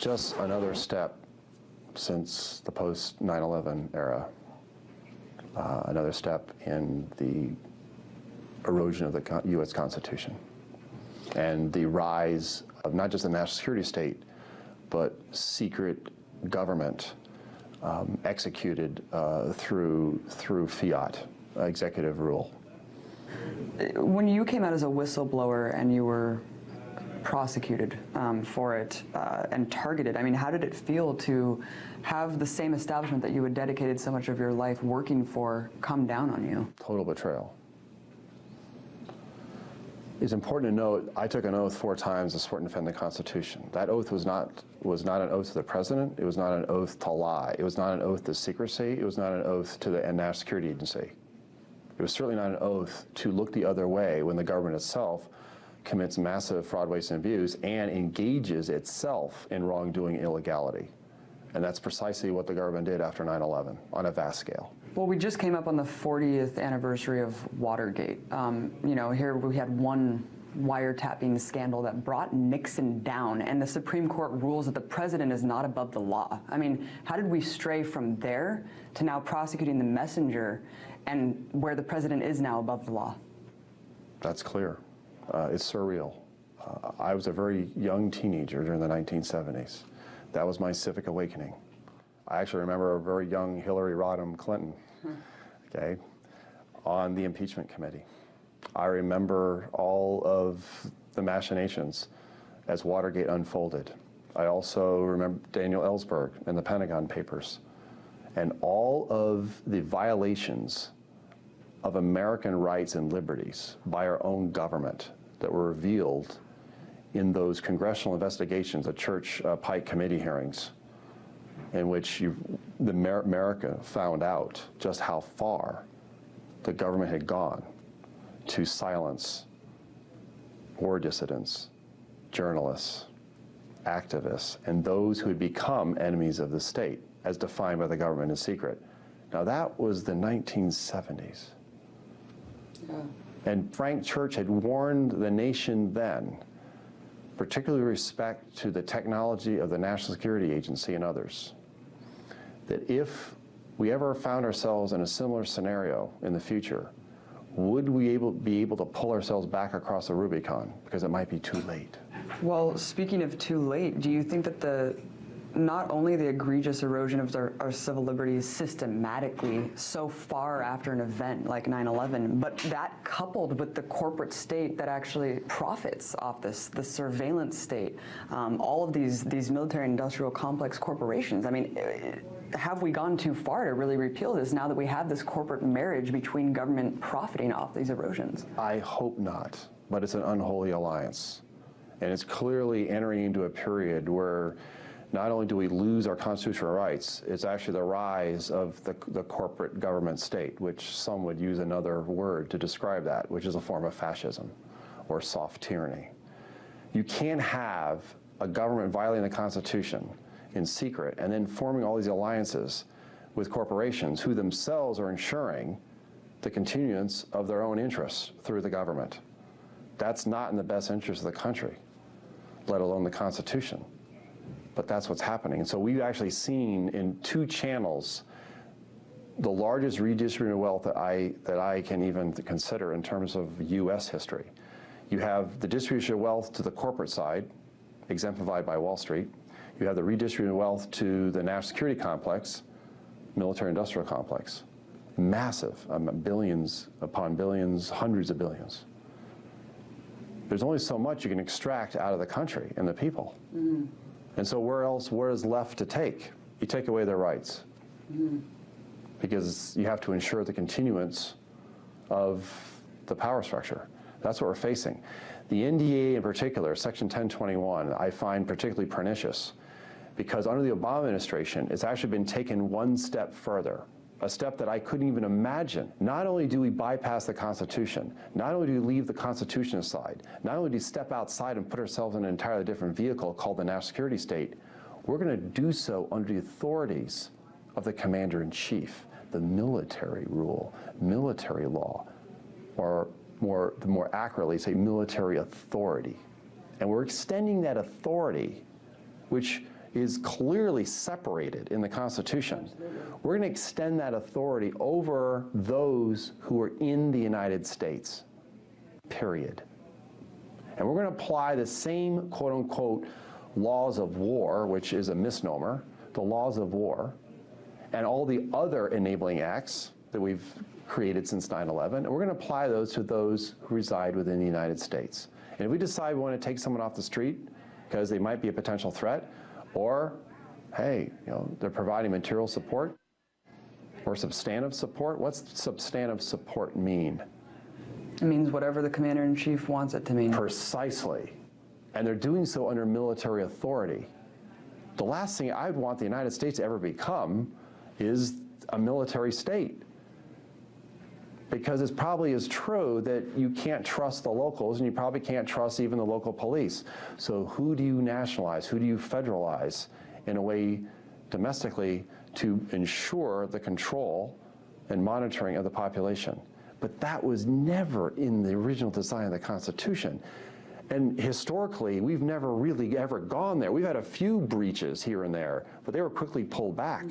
just another step since the post 9/11 era, another step in the erosion of the U.S. Constitution and the rise of not just the national security state, but secret government executed through fiat, executive rule. When you came out as a whistleblower and you were prosecuted for it and targeted, I mean, how did it feel to have the same establishment that you had dedicated so much of your life working for come down on you? Total betrayal. It's important to note, I took an oath 4 times to support and defend the Constitution. That oath was not an oath to the President. It was not an oath to lie. It was not an oath to secrecy. It was not an oath to the National Security Agency. It was certainly not an oath to look the other way when the government itself commits massive fraud, waste, and abuse and engages itself in wrongdoing and illegality. And that's precisely what the government did after 9/11 on a vast scale. Well, we just came up on the 40th anniversary of Watergate. You know, here we had one wiretapping scandal that brought Nixon down, and the Supreme Court rules that the president is not above the law. I mean, how did we stray from there to now prosecuting the messenger and where the president is now above the law? That's clear. It's surreal. I was a very young teenager during the 1970s. That was my civic awakening. I actually remember a very young Hillary Rodham Clinton, okay, on the impeachment committee. I remember all of the machinations as Watergate unfolded. I also remember Daniel Ellsberg and the Pentagon Papers and all of the violations of American rights and liberties by our own government that were revealed in those congressional investigations, the Church Pike Committee hearings, in which America found out just how far the government had gone to silence war dissidents, journalists, activists, and those who had become enemies of the state, as defined by the government in secret. Now that was the 1970s. Yeah. And Frank Church had warned the nation then, particularly with respect to the technology of the National Security Agency and others, that if we ever found ourselves in a similar scenario in the future, would we be able to pull ourselves back across the Rubicon? Because it might be too late. Well, speaking of too late, do you think that not only the egregious erosion of our civil liberties systematically so far after an event like 9/11, but that coupled with the corporate state that actually profits off this, the surveillance state, all of these military industrial complex corporations, I mean, have we gone too far to really repeal this now that we have this corporate marriage between government profiting off these erosions? I hope not, but it's an unholy alliance. And it's clearly entering into a period where not only do we lose our constitutional rights, it's actually the rise of the corporate government state, which some would use another word to describe that, which is a form of fascism or soft tyranny. You can't have a government violating the Constitution in secret and then forming all these alliances with corporations who themselves are ensuring the continuance of their own interests through the government. That's not in the best interest of the country, let alone the Constitution. But that's what's happening. And so we've actually seen in 2 channels the largest redistribution of wealth that I can even consider in terms of U.S. history. You have the distribution of wealth to the corporate side, exemplified by Wall Street. You have the redistribution of wealth to the national security complex, military-industrial complex. Massive, billions upon billions, hundreds of billions. There's only so much you can extract out of the country and the people. Mm-hmm. And so where is left to take? You take away their rights. Mm-hmm. Because you have to ensure the continuance of the power structure. That's what we're facing. The NDA in particular, Section 1021, I find particularly pernicious because under the Obama administration, it's actually been taken one step further, a step that I couldn't even imagine. Not only do we bypass the Constitution, not only do we leave the Constitution aside, not only do we step outside and put ourselves in an entirely different vehicle called the national security state, we're going to do so under the authorities of the commander-in-chief, the military rule, military law, or more accurately say military authority. And we're extending that authority, which is clearly separated in the Constitution. We're going to extend that authority over those who are in the United States, period. And we're going to apply the same quote-unquote laws of war, which is a misnomer, the laws of war, and all the other enabling acts that we've created since 9/11, and we're going to apply those to those who reside within the United States. And if we decide we want to take someone off the street because they might be a potential threat, or, hey, they're providing material support or substantive support. What's substantive support mean? It means whatever the commander-in-chief wants it to mean. Precisely. And they're doing so under military authority. The last thing I'd want the United States to ever become is a military state. Because it probably is true that you can't trust the locals, and you probably can't trust even the local police. So who do you nationalize? Who do you federalize in a way domestically to ensure the control and monitoring of the population? But that was never in the original design of the Constitution. And historically, we've never really ever gone there. We've had a few breaches here and there, but they were quickly pulled back.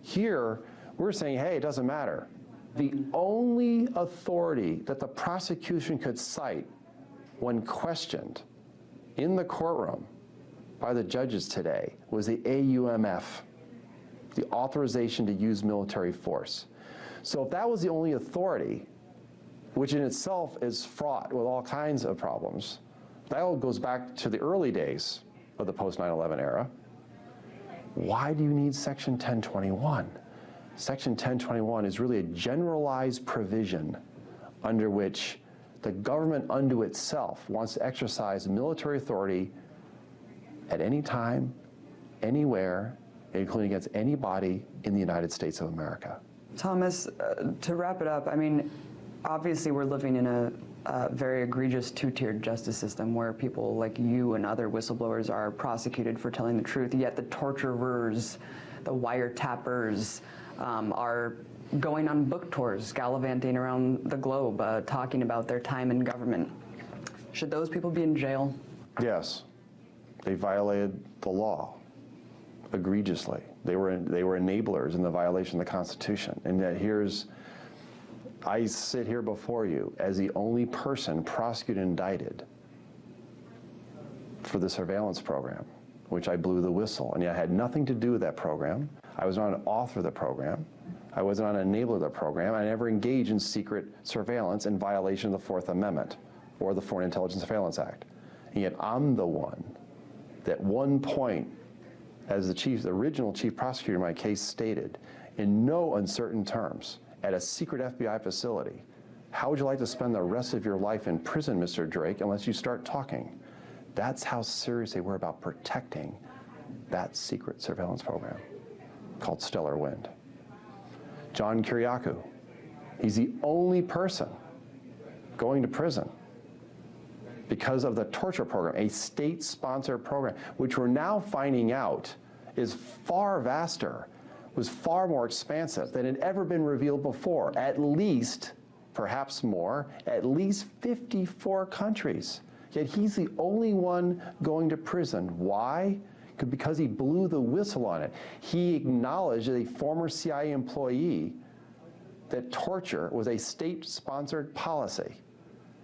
Here, we're saying, hey, it doesn't matter. The only authority that the prosecution could cite when questioned in the courtroom by the judges today was the AUMF, the authorization to use military force. So if that was the only authority, which in itself is fraught with all kinds of problems, that all goes back to the early days of the post 9/11 era. Why do you need Section 1021? Section 1021 is really a generalized provision under which the government unto itself wants to exercise military authority at any time, anywhere, including against anybody in the United States of America. Thomas, to wrap it up, I mean, obviously we're living in a very egregious two-tiered justice system where people like you and other whistleblowers are prosecuted for telling the truth, yet the torturers, the wiretappers, are going on book tours, gallivanting around the globe, talking about their time in government. Should those people be in jail? Yes. They violated the law egregiously. They were enablers in the violation of the Constitution. And that I sit here before you as the only person prosecuted and indicted for the surveillance program, which I blew the whistle. And yet I had nothing to do with that program. I was not an author of the program. I was not an enabler of the program. I never engaged in secret surveillance in violation of the Fourth Amendment or the Foreign Intelligence Surveillance Act. And yet I'm the one that at one point, as the original chief prosecutor in my case stated, in no uncertain terms, at a secret FBI facility, how would you like to spend the rest of your life in prison, Mr. Drake, unless you start talking? That's how serious they were about protecting that secret surveillance program called Stellar Wind. John Kiriakou, he's the only person going to prison because of the torture program, a state-sponsored program, which we're now finding out is far vaster, was far more expansive than had ever been revealed before. At least, perhaps more, at least 54 countries. Yet he's the only one going to prison. Why? Because he blew the whistle on it. He acknowledged as a former CIA employee that torture was a state-sponsored policy.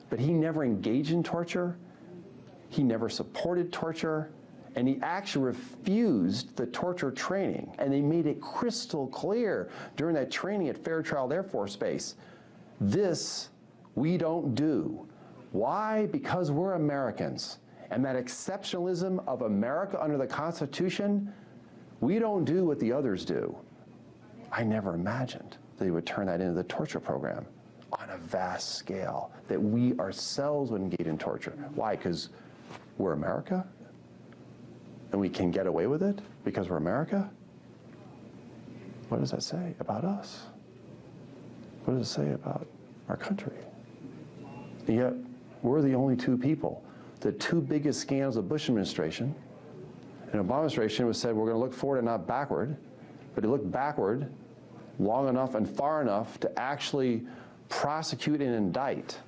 But he never engaged in torture, he never supported torture, and he actually refused the torture training. And they made it crystal clear during that training at Fairchild Air Force Base. This we don't do. Why? Because we're Americans. And that exceptionalism of America under the Constitution, we don't do what the others do. I never imagined they would turn that into the torture program on a vast scale, that we ourselves would engage in torture. Why? Because we're America? And we can get away with it because we're America? What does that say about us? What does it say about our country? And yet, we're the only two people. The two biggest scandals of the Bush administration, and Obama administration was said we're going to look forward and not backward, but he looked backward long enough and far enough to actually prosecute and indict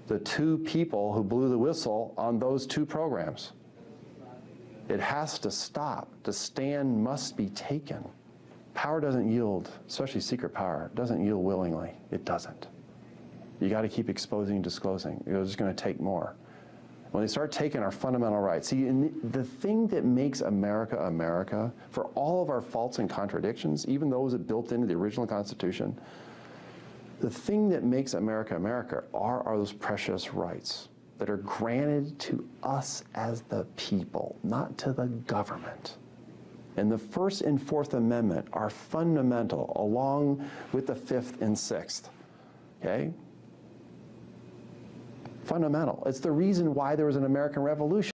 the two people who blew the whistle on those two programs. It has to stop. The stand must be taken. Power doesn't yield, especially secret power, doesn't yield willingly. It doesn't. You got to keep exposing and disclosing. It's just going to take more. When they start taking our fundamental rights, see, the thing that makes America America, for all of our faults and contradictions, even those that built into the original Constitution, the thing that makes America America are those precious rights that are granted to us as the people, not to the government. And the First and Fourth Amendment are fundamental, along with the Fifth and Sixth, okay? Fundamental. It's the reason why there was an American Revolution.